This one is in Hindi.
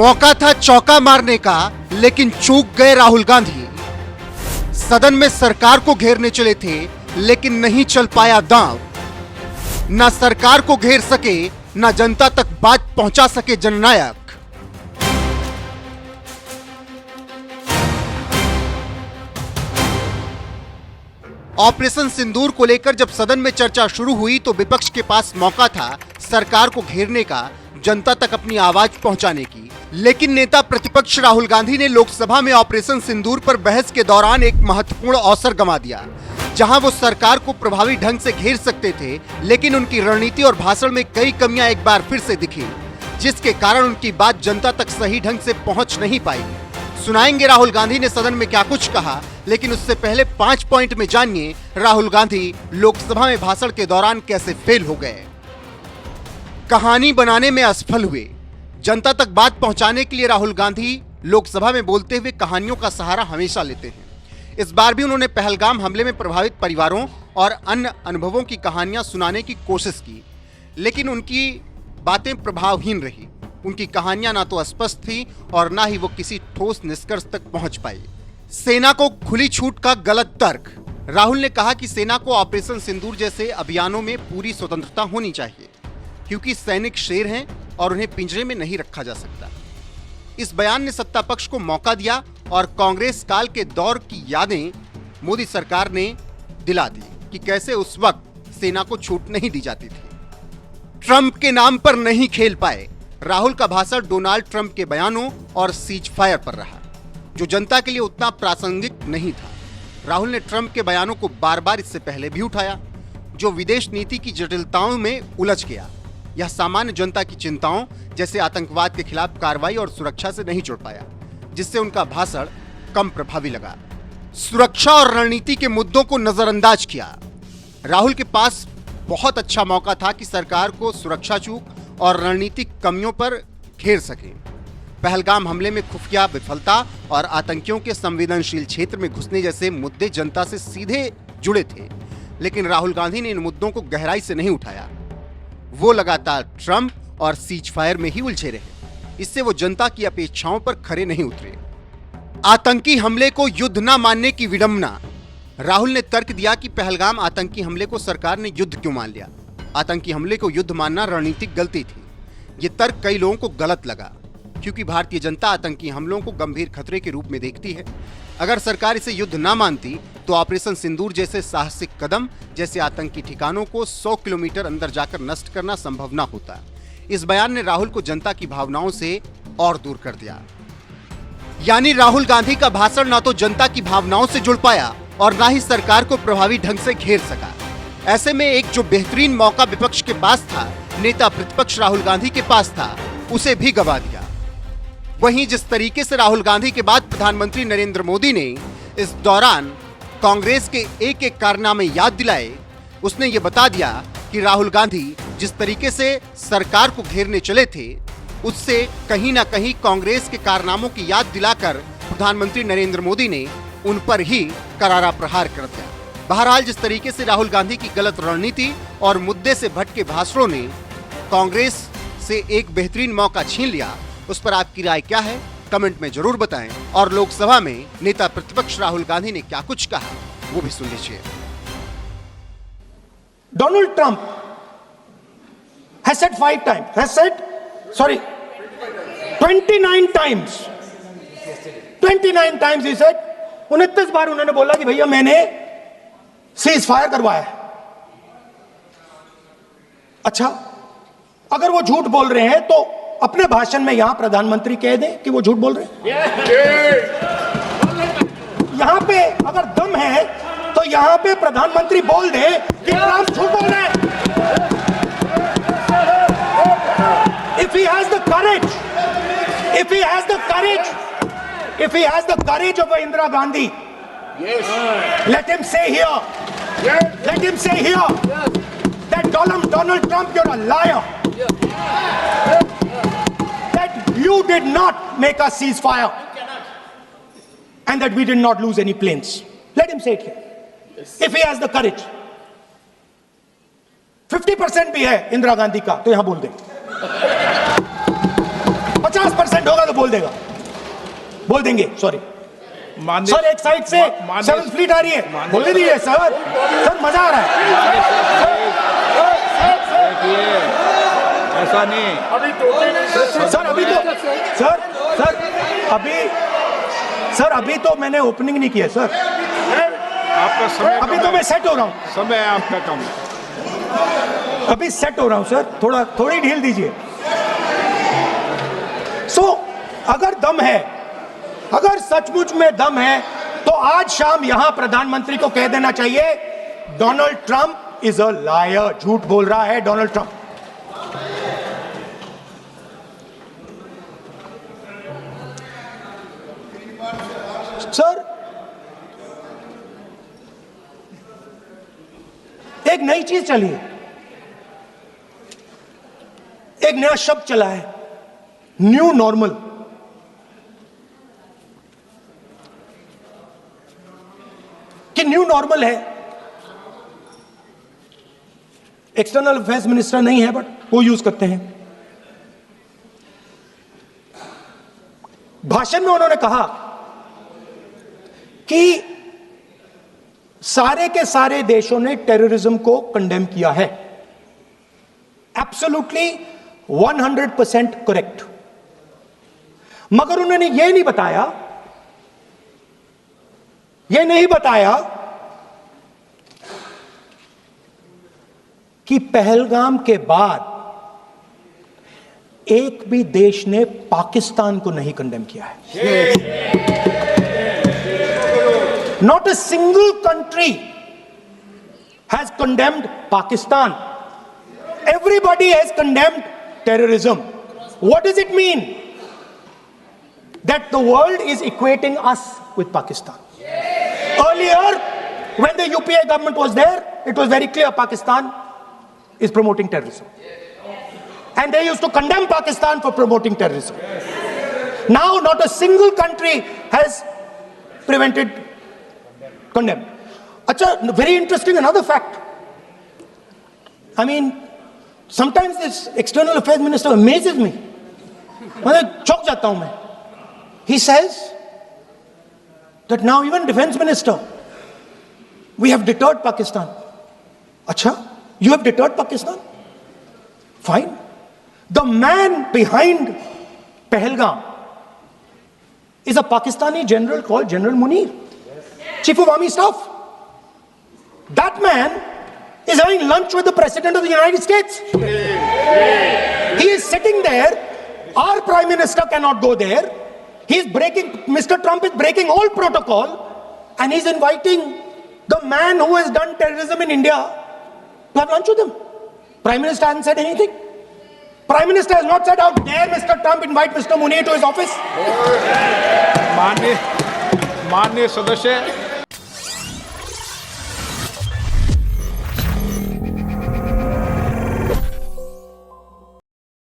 मौका था चौका मारने का, लेकिन चूक गए राहुल गांधी। सदन में सरकार को घेरने चले थे, लेकिन नहीं चल पाया दांव। ना सरकार को घेर सके, ना जनता तक बात पहुंचा सके जननायक। ऑपरेशन सिंदूर को लेकर जब सदन में चर्चा शुरू हुई तो विपक्ष के पास मौका था सरकार को घेरने का, जनता तक अपनी आवाज पहुंचाने की। लेकिन नेता प्रतिपक्ष राहुल गांधी ने लोकसभा में ऑपरेशन सिंदूर पर बहस के दौरान एक महत्वपूर्ण अवसर गंवा दिया, जहां वो सरकार को प्रभावी ढंग से घेर सकते थे। लेकिन उनकी रणनीति और भाषण में कई कमियां एक बार फिर से दिखी, जिसके कारण उनकी बात जनता तक सही ढंग से पहुंच नहीं पाई। सुनाएंगे राहुल गांधी ने सदन में क्या कुछ कहा, लेकिन उससे पहले 5 पॉइंट में जानिए राहुल गांधी लोकसभा में भाषण के दौरान कैसे फेल हो गए। कहानी बनाने में असफल हुए। जनता तक बात पहुंचाने के लिए राहुल गांधी लोकसभा में बोलते हुए कहानियों का सहारा हमेशा लेते हैं। इस बार भी उन्होंने पहलगाम हमले में प्रभावित परिवारों और अन्य अनुभवों की कहानियां सुनाने की कोशिश की, लेकिन उनकी बातें प्रभावहीन रही। उनकी कहानियां ना तो स्पष्ट थी और ना ही वो किसी ठोस निष्कर्ष तक पहुंच पाई। सेना को खुली छूट का गलत तर्क। राहुल ने कहा कि सेना को ऑपरेशन सिंदूर जैसे अभियानों में पूरी स्वतंत्रता होनी चाहिए, क्योंकि सैनिक शेर हैं और उन्हें पिंजरे में नहीं रखा जा सकता। इस बयान ने सत्ता पक्ष को मौका दिया और कांग्रेस काल के दौर की यादें मोदी सरकार ने दिला दी कि कैसे उस वक्त सेना को छूट नहीं दी जाती थी। ट्रंप के नाम पर नहीं खेल पाए। राहुल का भाषण डोनाल्ड ट्रंप के बयानों और सीज फायर पर रहा, जो जनता के लिए उतना प्रासंगिक नहीं था। राहुल ने ट्रंप के बयानों को बार बार इससे पहले भी उठाया, जो विदेश नीति की जटिलताओं में उलझ गया। यह सामान्य जनता की चिंताओं जैसे आतंकवाद के खिलाफ कार्रवाई और सुरक्षा से नहीं जुड़ पाया, जिससे उनका भाषण कम प्रभावी लगा। सुरक्षा और रणनीति के मुद्दों को नजरअंदाज किया। राहुल के पास बहुत अच्छा मौका था कि सरकार को सुरक्षा चूक और रणनीतिक कमियों पर घेर सके। पहलगाम हमले में खुफिया विफलता और आतंकियों के संवेदनशील क्षेत्र में घुसने जैसे मुद्दे जनता से सीधे जुड़े थे, लेकिन राहुल गांधी ने इन मुद्दों को गहराई से नहीं उठाया। वो लगातार ट्रंप और सीज फायर में ही उलझे रहे। इससे वो जनता की अपेक्षाओं पर खरे नहीं उतरे। आतंकी हमले को युद्ध न मानने की विडंबना। राहुल ने तर्क दिया कि पहलगाम आतंकी हमले को सरकार ने युद्ध क्यों मान लिया। आतंकी हमले को युद्ध मानना रणनीतिक गलती थी। ये तर्क कई लोगों को गलत लगा, क्योंकि भारतीय जनता आतंकी हमलों को गंभीर खतरे के रूप में देखती है। अगर सरकार इसे युद्ध ना मानती तो ऑपरेशन सिंदूर जैसे साहसिक कदम जैसे आतंकी ठिकानों को 100 किलोमीटर अंदर जाकर नष्ट करना संभव ना होता। इस बयान ने राहुल को जनता की भावनाओं से और दूर कर दिया। यानी राहुल गांधी का भाषण ना तो जनता की भावनाओं से जुड़ पाया और ना ही सरकार को प्रभावी ढंग से घेर सका। ऐसे में एक जो बेहतरीन मौका विपक्ष के पास था, नेता प्रतिपक्ष राहुल गांधी के पास था, उसे भी गंवा दिया। वहीं जिस तरीके से राहुल गांधी के बाद प्रधानमंत्री नरेंद्र मोदी ने इस दौरान कांग्रेस के एक एक कारनामे याद दिलाए, उसने ये बता दिया कि राहुल गांधी जिस तरीके से सरकार को घेरने चले थे, उससे कहीं ना कहीं कांग्रेस के कारनामों की याद दिलाकर प्रधानमंत्री नरेंद्र मोदी ने उन पर ही करारा प्रहार कर दिया। बहरहाल जिस तरीके से राहुल गांधी की गलत रणनीति और मुद्दे से भटके भाषणों ने कांग्रेस से एक बेहतरीन मौका छीन लिया, उस पर आपकी राय क्या है, कमेंट में जरूर बताएं। और लोकसभा में नेता प्रतिपक्ष राहुल गांधी ने क्या कुछ कहा, वो भी सुन लीजिए। Donald Trump has said 5 times, 29 times. 29 times he said, 29 बार उन्होंने बोला कि भैया मैंने सीज फायर करवाया है। अच्छा, अगर वो झूठ बोल रहे हैं तो अपने भाषण में यहां प्रधानमंत्री कह दें कि वो झूठ बोल रहे हैं। यहां पे अगर दम है तो यहां पे प्रधानमंत्री बोल दे कि ट्रंप झूठ बोल रहे हैं। If he has the courage of Indira Gandhi, let him say here that Donald Trump, you're a liar. That you did not make a ceasefire and that we did not lose any planes. Let him say it here. If he has the courage. 50% भी है इंदिरा गांधी का तो यहां बोल दे। 50% होगा तो बोल देगा, बोल देंगे, सॉरी माननीय सर, एक साइड से सेवन फ्लीट आ रही है, बोलने दीजिए सर, सर मजा आ रहा है। ऐसा नहीं, सर अभी तो सर अभी तो मैंने ओपनिंग नहीं किया सर, आपका समय अभी तो मैं सेट हो रहा हूँ, समय है आपका कम। अभी सेट हो रहा हूँ सर, थोड़ी ढील दीजिए। अगर दम है, अगर सचमुच में दम है, तो आज शाम यहां प्रधानमंत्री को कह देना चाहिए Donald Trump is a liar, झूठ बोल रहा है डोनाल्ड ट्रंप। सर एक नई चीज चली है, एक नया शब्द चला है, न्यू नॉर्मल। कि न्यू नॉर्मल है, एक्सटर्नल अफेयर्स मिनिस्टर नहीं है बट वो यूज करते हैं। भाषण में उन्होंने कहा कि सारे के सारे देशों ने टेररिज्म को कंडेम किया है, एब्सोल्युटली 100% करेक्ट। मगर उन्होंने यह नहीं बताया कि पहलगाम के बाद एक भी देश ने पाकिस्तान को नहीं कंडेम किया है। Not a single country has condemned Pakistan. Everybody has condemned terrorism. What does it mean? That the world is equating us with Pakistan. Earlier, when the UPA government was there, it was very clear Pakistan is promoting terrorism. And they used to condemn Pakistan for promoting terrorism. Now, not a single country has condemned. Acha, very interesting, another fact. I mean, sometimes this external affairs minister amazes me. मैं चौंक जाता हूं मैं. He says that now even defense minister, we have deterred Pakistan. Acha, you have deterred Pakistan? Fine. The man behind Pahalgam is a Pakistani general called General Munir, Chief of Army Staff. That man is having lunch with the President of the United States. He is sitting there. Our Prime Minister cannot go there. Mr. Trump is breaking all protocol, and he's inviting the man who has done terrorism in India to have lunch with him. Prime Minister hasn't said anything. Prime Minister has not said, how dare Mr. Trump invite Mr. Munir to his office. माननीय सदस्य